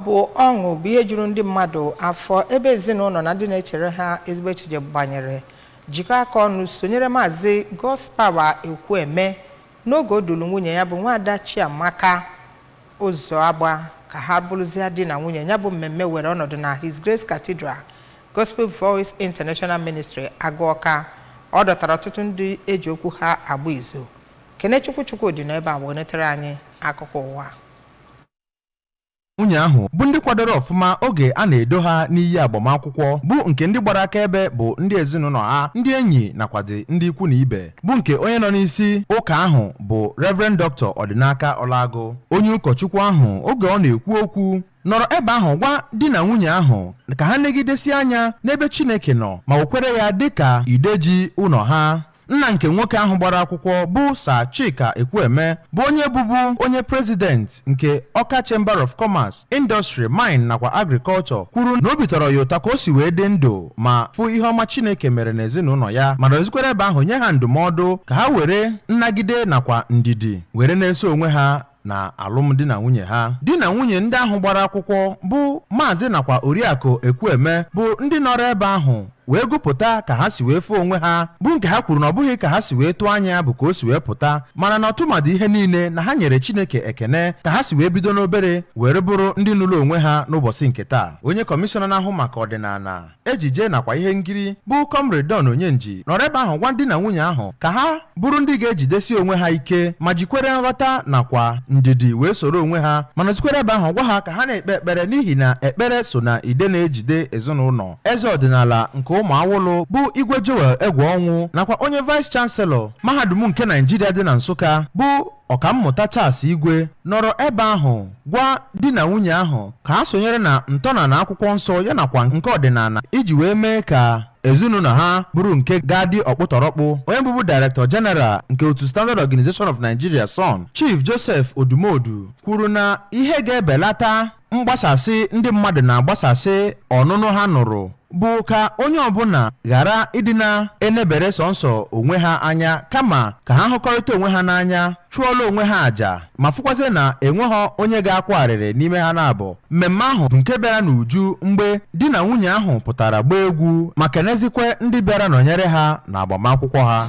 bụ ọṅụ bụ ihe juru ndị mmadụ afọ ebe ezinụlọ na ndị na-echere ha ezigbo echiche banyere jikọ aka ọnụ sonyere maazị Godspower Ekwueme n'oge o dulu nwunye ya bụ nwaada Chiamaka Uzoagba ka ha bụrụzie di na nwunye ya bụ mmemme were ọnọdụ na His Grace Cathedral Gospel Voice International Ministry Agụọka. Ọ dọtara ọtụtụ ndị eji okwu ha agba izu. Kenechukwu dị n'ebe a wenetere anyị akụkọ ụwa. Nwunye ahụ bụ ndị kwadoro ọfụma oge a na-edo ha n'iyi agbamakwụkwọ bụ nke ndị gbara akaebe bụ ndị ezinụlọ ha, ndị enyi nakwadi ndị ikwu na ibe, bụ nke onye nọ n'isi ụka ahụ bụ Reverend Dr. Ọdịnaka Ọlagụ. Onye ụkọchukwu ahụ oge ọ na-ekwu okwu nọrọ ebe ahụ gwa di na nwunye ahụ ka ha negidesi anya n'ebe Chineke nọ ma wekwere ya dịka ideji ụlọ ha. Nna nke nwoke ahụ gbara akwụkwọ bụ Sir Ekwueme bụ onye bụbu onye president nke Ọka Chamber of Commerce, Industry, Mine nakwa Agriculture kwuru na obi tọrọ ya ụtọ ka o si wee dị ndụ ma fụ ihe ọma Chineke mere n'ezinụlọ ya, mana ozikwere ebe ahụ nye ha ndụmọdụ ka ha were nnagide nakwa ndidi were na-eso onwe ha na alụmdi na nwunye ha. Di na nwunye ndị ahụ gbara akwụkwọ bụ Maazị nakwa Oriakụ Ekwueme bụ ndị nọrọ ebe ahụ wee gụpụta ka ha si wee fụ onwe ha, bụ nke ha kwuru na ọ bụghị ka ha si wee tụọ anya bụ ka o si wee pụta, mana na ọtụmadụ ihe niile na ha nyere Chineke ekene ka ha si wee bido n'obere were bụrụ ndị nụrụ onwe ha n'ụbọchị nke taa. Onye kọmishọna na-ahụ maka ọdịnala, ejije nakwa ihe nkiri bụ Comrade Don Onyenji nọrọ ebe ahụ gwa di na nwunye ahụ ka ha bụrụ ndị ga-ejidesi onwe ha ike ma jikwere nghọta nakwa ndidi wee soro onwe ha, mana zikwere ebe ahụ gwa ha ka ha na-ekpe ekpere n'ihi na ekpere so na ide na-ejide ezinụlọ. Eze ọdịnala nke ụmụ awụlụ bụ Igwe Joel Egweọnwụ nakwa onye Vice Chancellor mahadum nke Nigeria dị na Nsụka bụ Ọkammụta Charles Igwe nọrọ ebe ahụ gwa di na nwunye ahụ ka ha sonyere na ntọala na akwụkwọ nsọ ya nakwa nke ọdịnala iji wee mee ka ezinụlọ ha bụrụ nke ga-adị ọkpụtọrọkpụ. Onye bụbu Director General nke otu Standard Organization of Nigeria SON, Chief Joseph Odumodu kwuru na ihe ga-ebelata mgbasasị ndị mmadụ na-agbasasị ọnụnụ ha nụrụ bụ ka onye ọbụla ghara ịdị na-enebere sọnsọ onwe ha anya kama ka ha hụkọrịta onwe ha n'anya, chụọla onwe ha àjà ma fụkwazie na enweghị onye ga-akwagharịrị n'ime ha na-abụ. Mmemme ahụ bụ nke bịara n'uju mgbe di na nwunye ahụ pụtara gbaa egwu ma kenezikwe ndị bịara nọnyere ha na agbamakwụkwọ ha.